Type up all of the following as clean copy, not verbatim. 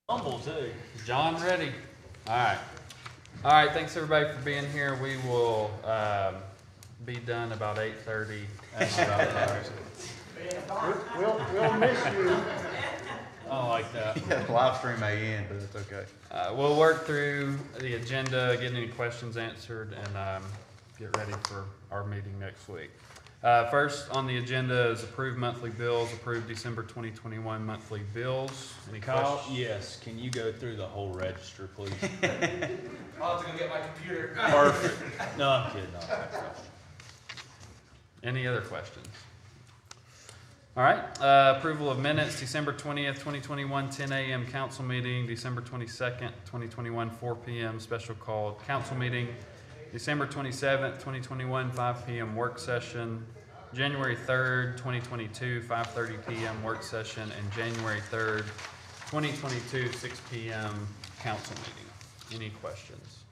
Humble too. John ready? Alright. Alright, thanks everybody for being here. We will be done about 8:30. We'll miss you. I don't like that. Yeah, the live stream may end, but it's okay. We'll work through the agenda, get any questions answered, and get ready for our meeting next week. First on the agenda is approved monthly bills, approved December 2021 monthly bills. Any Kyle, questions? yes, can you go through the whole register, please? I'll have to go get my computer. Perfect. No, I'm kidding. No. Any other questions? All right, approval of minutes, December 20th, 2021, 10 a.m. council meeting, December 22nd, 2021, 4 p.m. special called council meeting, December 27th, 2021, 5 p.m. work session, January 3rd, 2022, 5:30 p.m. work session, and January 3rd, 2022, 6 p.m. council meeting. Any questions?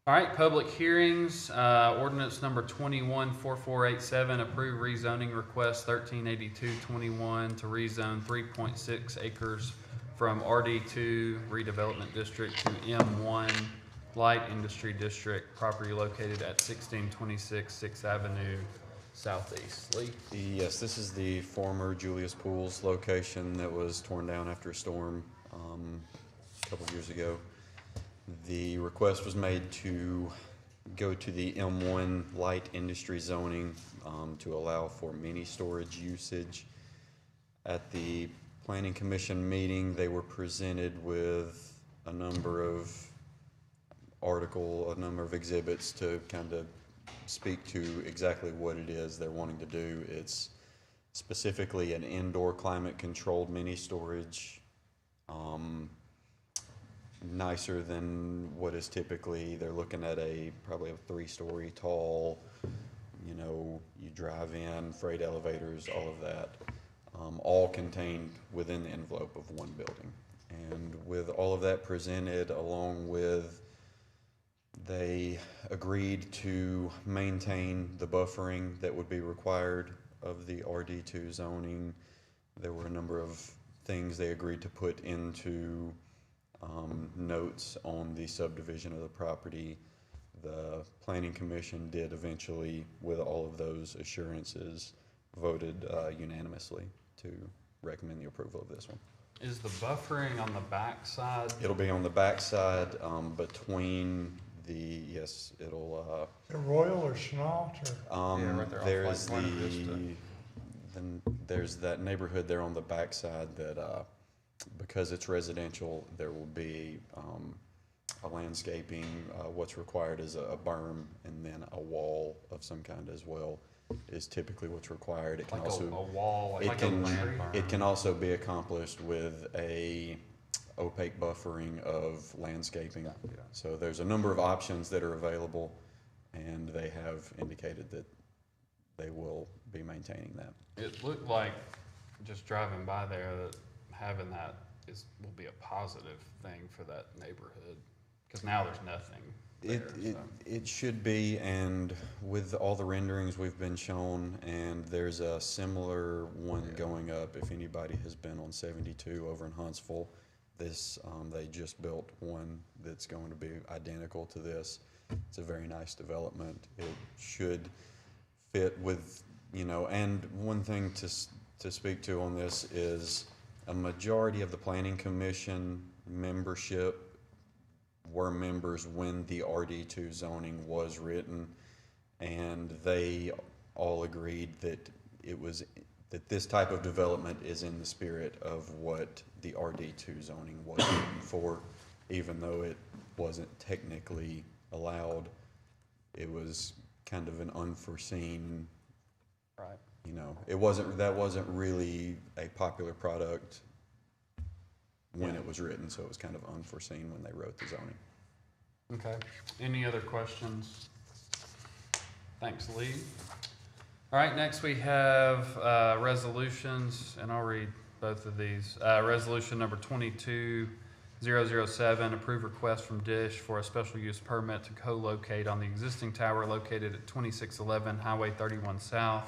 All right, public hearings, ordinance number 214487, approve rezoning request 138221 to rezone 3.6 acres from RD2 redevelopment district to M1 light industry district, property located at 1626 6th Avenue Southeast. Lee? Yes, this is the former Julius Pools location that was torn down after a storm a couple of years ago. The request was made to go to the M1 light industry zoning to allow for mini storage usage. At the Planning Commission meeting, they were presented with a number of exhibits to kind of speak to exactly what it is they're wanting to do. It's specifically an indoor climate controlled mini storage, nicer than what is typically. They're looking at probably a 3-story tall, you drive in, freight elevators, all of that, all contained within the envelope of one building. And with all of that presented, along with, they agreed to maintain the buffering that would be required of the RD2 zoning. There were a number of things they agreed to put into notes on the subdivision of the property. The Planning Commission did eventually, with all of those assurances, voted unanimously to recommend the approval of this one. Is the buffering on the back side? It'll be on the back side between yes, it'll, The Royal or Schnaut or? Yeah, right there off there's Lake Buena Vista. then there's that neighborhood there on the back side that, because it's residential, there will be a landscaping. What's required is a berm and then a wall of some kind as well is typically what's required. It can Like also a wall, it like can a tree? it can also be accomplished with a opaque buffering of landscaping. Yeah. So there's a number of options that are available, and they have indicated that they will be maintaining that. It looked like, just driving by there, that having that will be a positive thing for that neighborhood, because now there's nothing there. It should be, and with all the renderings we've been shown, and there's a similar one going up. If anybody has been on 72 over in Huntsville, they just built one that's going to be identical to this. It's a very nice development. It should fit with, and one thing to speak to on this is a majority of the Planning Commission membership were members when the RD2 zoning was written, and they all agreed that this type of development is in the spirit of what the RD2 zoning was written for. Even though it wasn't technically allowed, it was kind of an unforeseen, Right. that wasn't really a popular product when it was written, so it was kind of unforeseen when they wrote the zoning. Okay. Any other questions? Thanks, Lee. All right, next we have resolutions, and I'll read both of these. Resolution number 22007, approve request from DISH for a special use permit to co-locate on the existing tower located at 2611 Highway 31 South.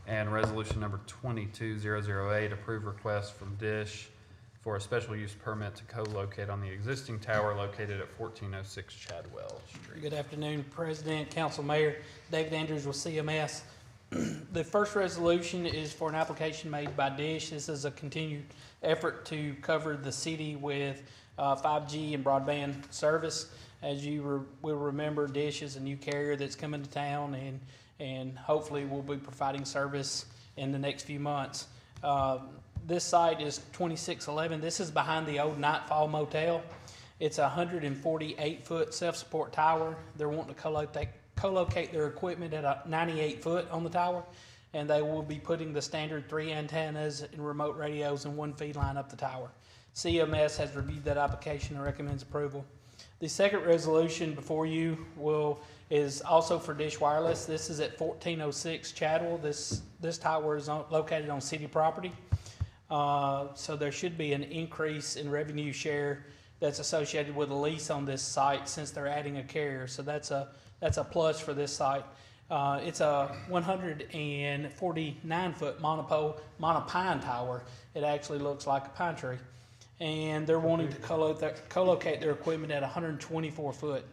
And resolution number 22008, approve request from DISH for a special use permit to co-locate on the existing tower located at 1406 Chadwell Street. Good afternoon, President, Council, Mayor. David Andrews with CMS. The first resolution is for an application made by DISH. This is a continued effort to cover the city with 5G and broadband service. As you will remember, DISH is a new carrier that's coming to town, and hopefully will be providing service in the next few months. This site is 2611. This is behind the old Nightfall Motel. It's a 148-foot self-support tower. They're wanting to co-locate their equipment at a 98-foot on the tower, and they will be putting the standard 3 antennas and remote radios and 1 feed line up the tower. CMS has reviewed that application and recommends approval. The second resolution before you is also for DISH Wireless. This is at 1406 Chadwell. This tower is located on city property. So there should be an increase in revenue share that's associated with a lease on this site since they're adding a carrier. So that's a plus for this site. It's a 149-foot monopine tower. It actually looks like a pine tree. And they're wanting to co-locate their equipment at 124 foot.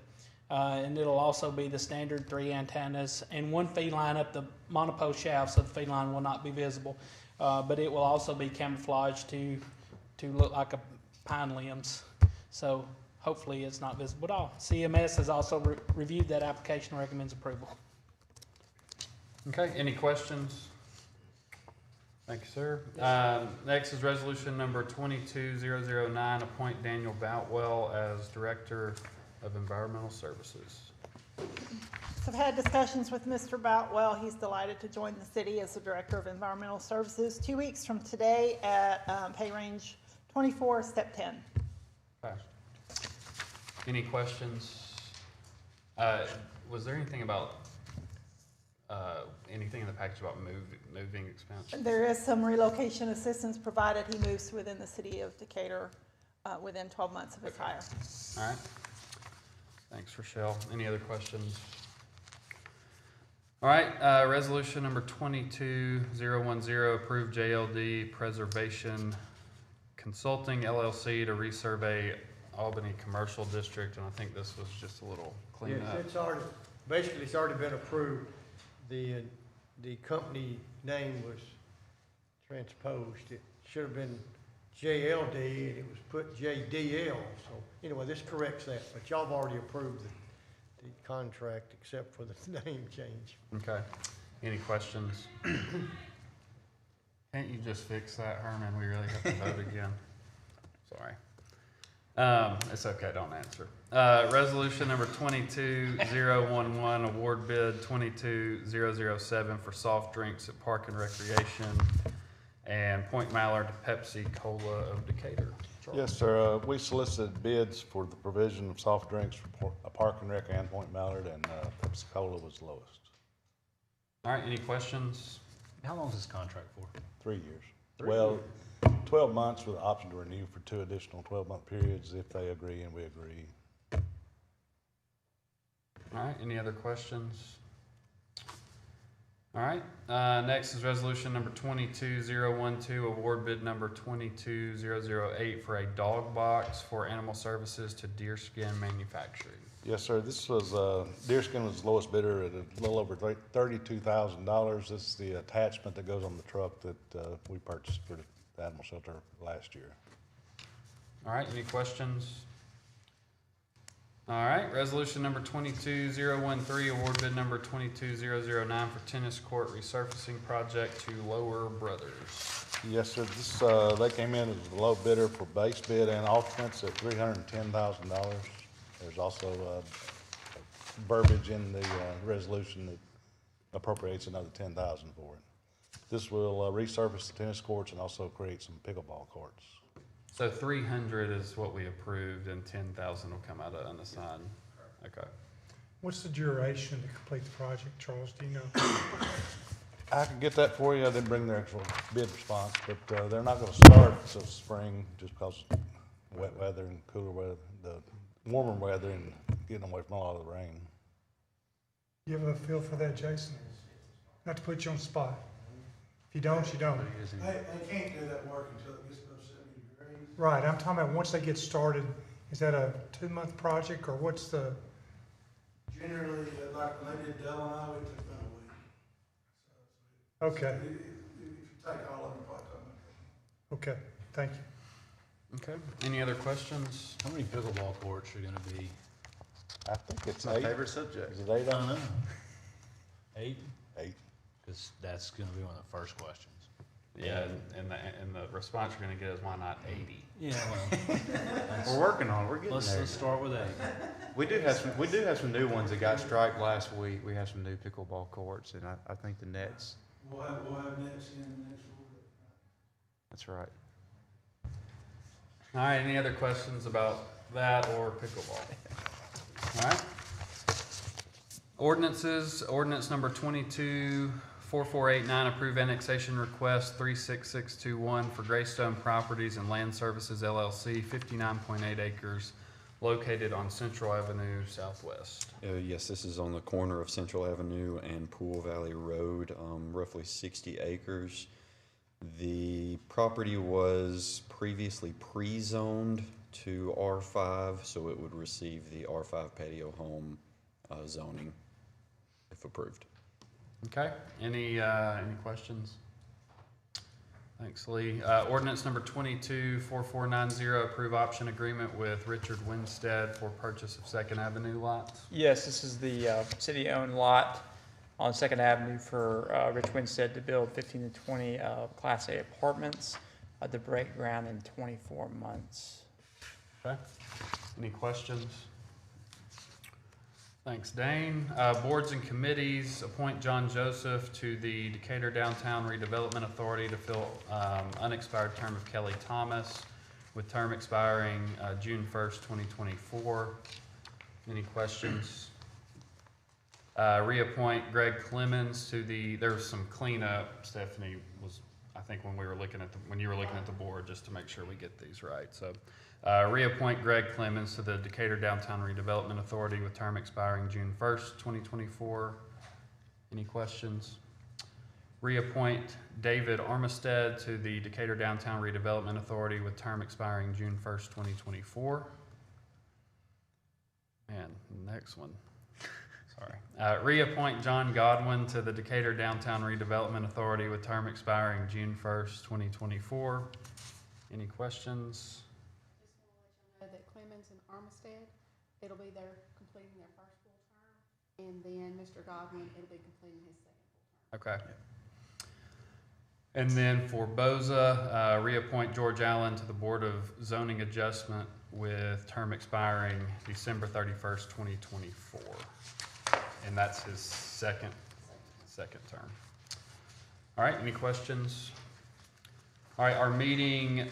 And it'll also be the standard 3 antennas and 1 feed line up the monopole shaft, so the feed line will not be visible. But it will also be camouflaged to look like a pine limbs. So hopefully it's not visible at all. CMS has also reviewed that application and recommends approval. Okay, any questions? Thank you, sir. Next is resolution number 22009, appoint Daniel Boutwell as Director of Environmental Services. So I've had discussions with Mr. Boutwell. He's delighted to join the city as the Director of Environmental Services 2 weeks from today at pay range 24, step 10. Okay. Any questions? Was there anything about, anything in the package about moving expense? There is some relocation assistance provided. He moves within the city of Decatur within 12 months of his hire. All right. Thanks, Rochelle. Any other questions? All right, resolution number 22010, approve JLD Preservation Consulting LLC to resurvey Albany Commercial District, and I think this was just a little cleanup. Yes, it's already been approved. The company name was transposed. It should have been JLD, and it was put JDL. So anyway, this corrects that, but y'all have already approved the contract except for the name change. Okay. Any questions? Can't you just fix that, Herman? We really have to vote again. Sorry. It's okay, don't answer. Resolution number 22011, award bid 22007 for soft drinks at Park and Recreation and Point Mallard Pepsi Cola of Decatur. Charles. Yes, sir. We solicited bids for the provision of soft drinks for Park and Rec and Point Mallard, and Pepsi Cola was lowest. All right, any questions? How long is this contract for? 3 years. 12 months with the option to renew for 2 additional 12-month periods if they agree and we agree. All right, any other questions? All right, next is resolution number 22012, award bid number 22008 for a dog box for animal services to Deerskin Manufacturing. Yes, sir. This was, Deerskin was the lowest bidder at a little over $32,000. This is the attachment that goes on the truck that we purchased for the animal shelter last year. All right, any questions? All right, resolution number 22013, award bid number 22009 for tennis court resurfacing project to Lower Brothers. Yes, sir. This, they came in as the low bidder for base bid and alternates at $310,000. There's also verbiage in the resolution that appropriates another $10,000 for it. This will resurface the tennis courts and also create some pickleball courts. So 300 is what we approved, and 10,000 will come out of unassigned. Okay. What's the duration to complete the project, Charles? Do you know? I can get that for you. I didn't bring their actual bid response, but they're not going to start until spring just because wet weather and cooler weather, the warmer weather and getting away from a lot of the rain. You have a feel for that, Jason? Not to put you on the spot. If you don't, you don't. I can't do that work until it gets above 70 degrees. Right, I'm talking about once they get started, is that a 2-month project or what's the, Generally, like when they did Delano, it took about a week. okay, If you take all of them, probably take okay, thank you. Okay, any other questions? How many pickleball courts are gonna be? I think it's My 8. favorite subject. Is it 8 on that? 8? 8. Cause that's gonna be one of the first questions. Yeah, and the response you're gonna get is why not 80? Yeah, well, We're working on it, we're getting let's there. start with 8. We do have some new ones that got striked last week. We have some new pickleball courts, and I think the nets, We'll have nets in the next week. that's right. All right, any other questions about that or pickleball? All right. Ordinances, ordinance number 224489, approve annexation request 36621 for Greystone Properties and Land Services LLC, 59.8 acres located on Central Avenue Southwest. Yes, this is on the corner of Central Avenue and Pool Valley Road, roughly 60 acres. The property was previously pre-zoned to R5, so it would receive the R5 patio home zoning if approved. Okay, any questions? Thanks, Lee. Ordinance number 224490, approve option agreement with Richard Winstead for purchase of Second Avenue lots. Yes, this is the city-owned lot on Second Avenue for Rich Winstead to build 15 to 20 Class A apartments to break ground in 24 months. Okay, any questions? Thanks, Dane. Boards and committees, appoint John Joseph to the Decatur Downtown Redevelopment Authority to fill unexpired term of Kelly Thomas, with term expiring June 1st, 2024. Any questions? Reappoint Greg Clemens to the, there was some cleanup, Stephanie was, I think when you were looking at the board, just to make sure we get these right. So reappoint Greg Clemens to the Decatur Downtown Redevelopment Authority with term expiring June 1st, 2024. Any questions? Reappoint David Armistead to the Decatur Downtown Redevelopment Authority with term expiring June 1st, 2024. Man, next one. Sorry. Reappoint John Godwin to the Decatur Downtown Redevelopment Authority with term expiring June 1st, 2024. Any questions? Just want to let you know that Clemens and Armistead, it'll be their completing their first full term, and then Mr. Godwin, it'll be completing his second full term. Okay. And then for Boza, reappoint George Allen to the Board of Zoning Adjustment with term expiring December 31st, 2024. And that's his second term. All right, any questions? All right, our meeting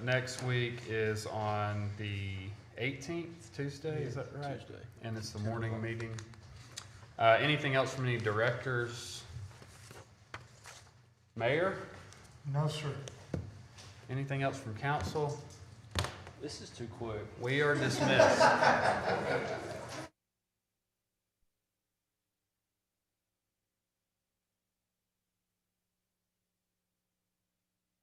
next week is on the 18th, Tuesday, is that right? Tuesday. And it's the morning meeting. Anything else from any directors? Mayor? No, sir. Anything else from council? This is too quick. We are dismissed.